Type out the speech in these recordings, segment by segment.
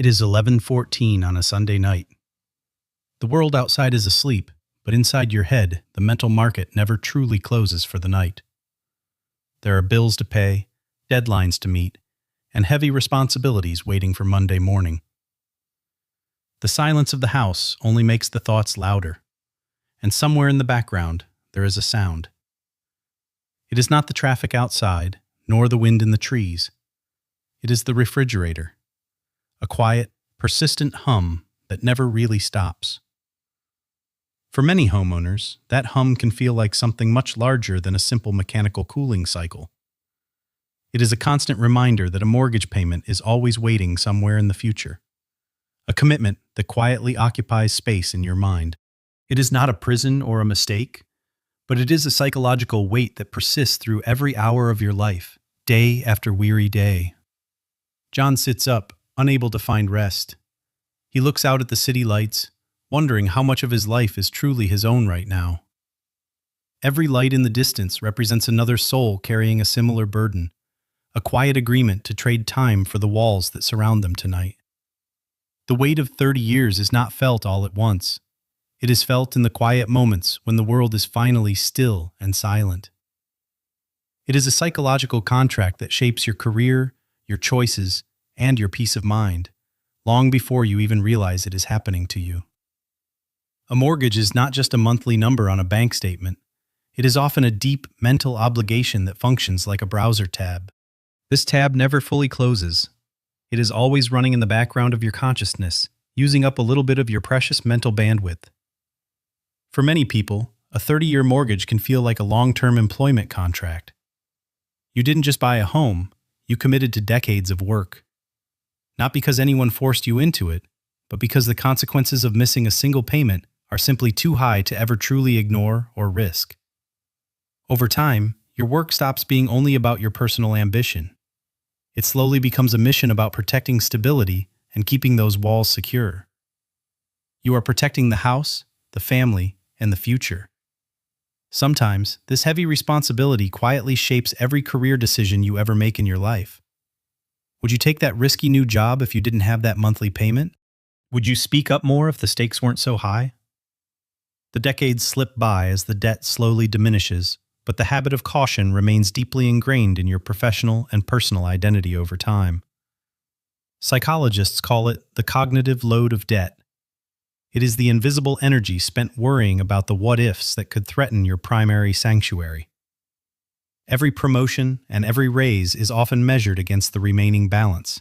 It is 11:14 on a Sunday night. The world outside is asleep, but inside your head, the mental market never truly closes for the night. There are bills to pay, deadlines to meet, and heavy responsibilities waiting for Monday morning. The silence of the house only makes the thoughts louder, and somewhere in the background there is a sound. It is not the traffic outside, nor the wind in the trees. It is the refrigerator, a quiet, persistent hum that never really stops. For many homeowners, that hum can feel like something much larger than a simple mechanical cooling cycle. It is a constant reminder that a mortgage payment is always waiting somewhere in the future, a commitment that quietly occupies space in your mind. It is not a prison or a mistake, but it is a psychological weight that persists through every hour of your life, day after weary day. John sits up, unable to find rest. He looks out at the city lights, wondering how much of his life is truly his own right now. Every light in the distance represents another soul carrying a similar burden, a quiet agreement to trade time for the walls that surround them tonight. The weight of 30 years is not felt all at once. It is felt in the quiet moments when the world is finally still and silent. It is a psychological contract that shapes your career, your choices, and your peace of mind, long before you even realize it is happening to you. A mortgage is not just a monthly number on a bank statement. It is often a deep mental obligation that functions like a browser tab. This tab never fully closes. It is always running in the background of your consciousness, using up a little bit of your precious mental bandwidth. For many people, a 30-year mortgage can feel like a long-term employment contract. You didn't just buy a home, you committed to decades of work. Not because anyone forced you into it, but because the consequences of missing a single payment are simply too high to ever truly ignore or risk. Over time, your work stops being only about your personal ambition. It slowly becomes a mission about protecting stability and keeping those walls secure. You are protecting the house, the family, and the future. Sometimes, this heavy responsibility quietly shapes every career decision you ever make in your life. Would you take that risky new job if you didn't have that monthly payment? Would you speak up more if the stakes weren't so high? The decades slip by as the debt slowly diminishes, but the habit of caution remains deeply ingrained in your professional and personal identity over time. Psychologists call it the cognitive load of debt. It is the invisible energy spent worrying about the what-ifs that could threaten your primary sanctuary. Every promotion and every raise is often measured against the remaining balance.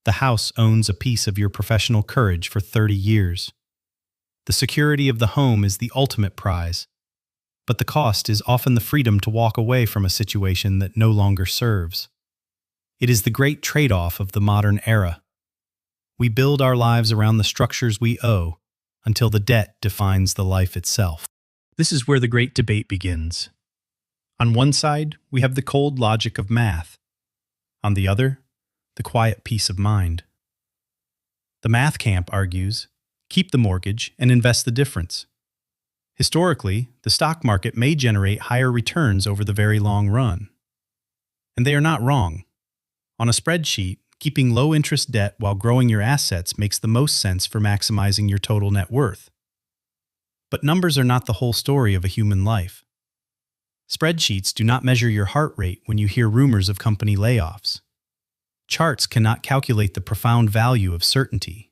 The house owns a piece of your professional courage for 30 years. The security of the home is the ultimate prize, but the cost is often the freedom to walk away from a situation that no longer serves. It is the great trade-off of the modern era. We build our lives around the structures we owe until the debt defines the life itself. This is where the great debate begins. On one side, we have the cold logic of math. On the other, the quiet peace of mind. The math camp argues, keep the mortgage and invest the difference. Historically, the stock market may generate higher returns over the very long run. And they are not wrong. On a spreadsheet, keeping low-interest debt while growing your assets makes the most sense for maximizing your total net worth. But numbers are not the whole story of a human life. Spreadsheets do not measure your heart rate when you hear rumors of company layoffs. Charts cannot calculate the profound value of certainty.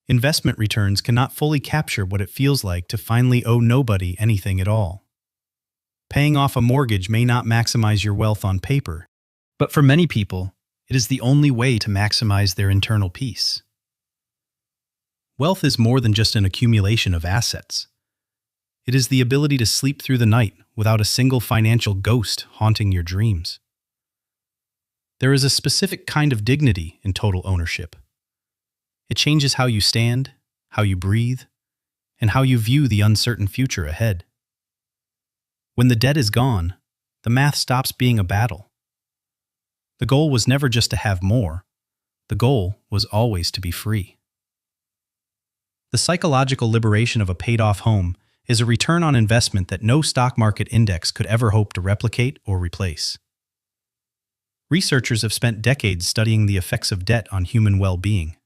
Investment returns cannot fully capture what it feels like to finally owe nobody anything at all. Paying off a mortgage may not maximize your wealth on paper, but for many people, it is the only way to maximize their internal peace. Wealth is more than just an accumulation of assets. It is the ability to sleep through the night without a single financial ghost haunting your dreams. There is a specific kind of dignity in total ownership. It changes how you stand, how you breathe, and how you view the uncertain future ahead. When the debt is gone, the math stops being a battle. The goal was never just to have more. The goal was always to be free. The psychological liberation of a paid-off home is a return on investment that no stock market index could ever hope to replicate or replace. Researchers have spent decades studying the effects of debt on human well-being.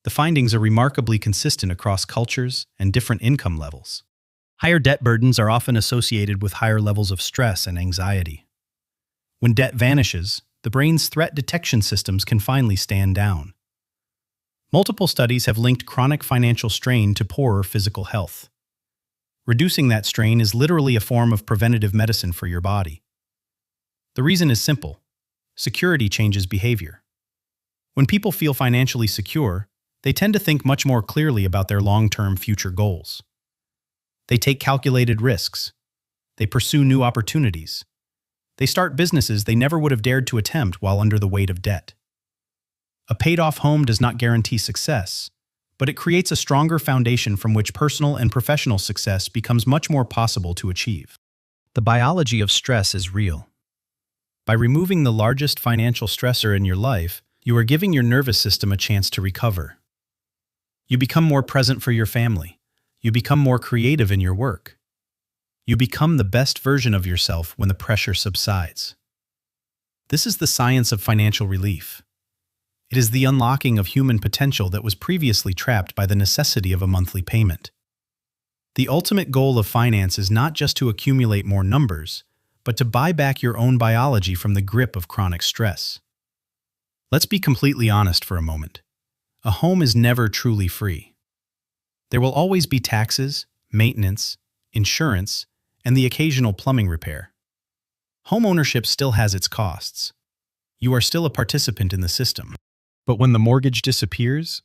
The findings are remarkably consistent across cultures and different income levels. Higher debt burdens are often associated with higher levels of stress and anxiety. When debt vanishes, the brain's threat detection systems can finally stand down. Multiple studies have linked chronic financial strain to poorer physical health. Reducing that strain is literally a form of preventative medicine for your body. The reason is simple. Security changes behavior. When people feel financially secure, they tend to think much more clearly about their long-term future goals. They take calculated risks. They pursue new opportunities. They start businesses they never would have dared to attempt while under the weight of debt. A paid-off home does not guarantee success, but it creates a stronger foundation from which personal and professional success becomes much more possible to achieve. The biology of stress is real. By removing the largest financial stressor in your life, you are giving your nervous system a chance to recover. You become more present for your family. You become more creative in your work. You become the best version of yourself when the pressure subsides. This is the science of financial relief. It is the unlocking of human potential that was previously trapped by the necessity of a monthly payment. The ultimate goal of finance is not just to accumulate more numbers, but to buy back your own biology from the grip of chronic stress. Let's be completely honest for a moment. A home is never truly free. There will always be taxes, maintenance, insurance, and the occasional plumbing repair. Home ownership still has its costs. You are still a participant in the system. But when the mortgage disappears,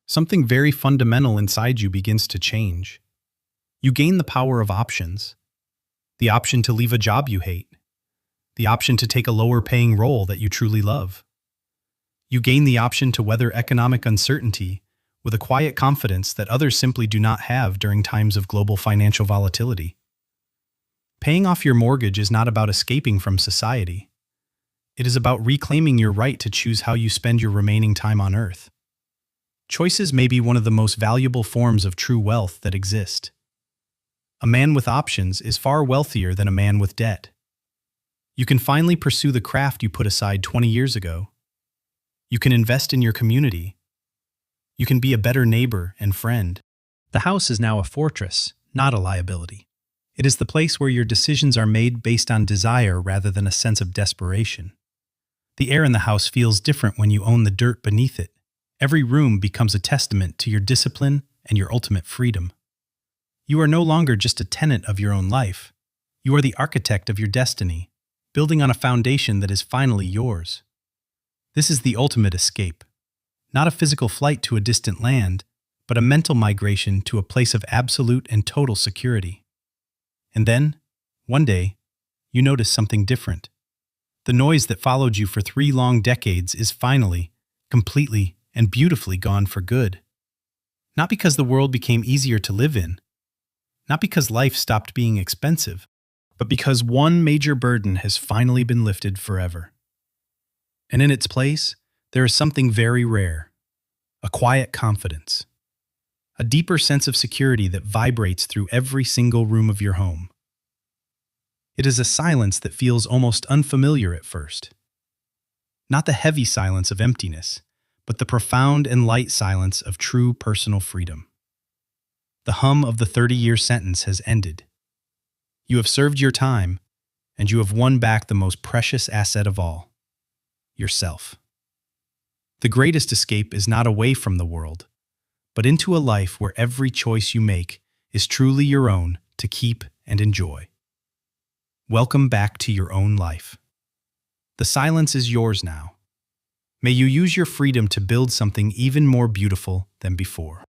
something very fundamental inside you begins to change. You gain the power of options. The option to leave a job you hate. The option to take a lower-paying role that you truly love. You gain the option to weather economic uncertainty with a quiet confidence that others simply do not have during times of global financial volatility. Paying off your mortgage is not about escaping from society. It is about reclaiming your right to choose how you spend your remaining time on Earth. Choices may be one of the most valuable forms of true wealth that exist. A man with options is far wealthier than a man with debt. You can finally pursue the craft you put aside 20 years ago. You can invest in your community. You can be a better neighbor and friend. The house is now a fortress, not a liability. It is the place where your decisions are made based on desire rather than a sense of desperation. The air in the house feels different when you own the dirt beneath it. Every room becomes a testament to your discipline and your ultimate freedom. You are no longer just a tenant of your own life. You are the architect of your destiny, building on a foundation that is finally yours. This is the ultimate escape. Not a physical flight to a distant land, but a mental migration to a place of absolute and total security. And then, one day, you notice something different. The noise that followed you for 3 long decades is finally, completely, and beautifully gone for good. Not because the world became easier to live in, not because life stopped being expensive, but because one major burden has finally been lifted forever. And in its place, there is something very rare, a quiet confidence, a deeper sense of security that vibrates through every single room of your home. It is a silence that feels almost unfamiliar at first. Not the heavy silence of emptiness, but the profound and light silence of true personal freedom. The hum of the 30-year sentence has ended. You have served your time, and you have won back the most precious asset of all, yourself. The greatest escape is not away from the world, but into a life where every choice you make is truly your own to keep and enjoy. Welcome back to your own life. The silence is yours now. May you use your freedom to build something even more beautiful than before.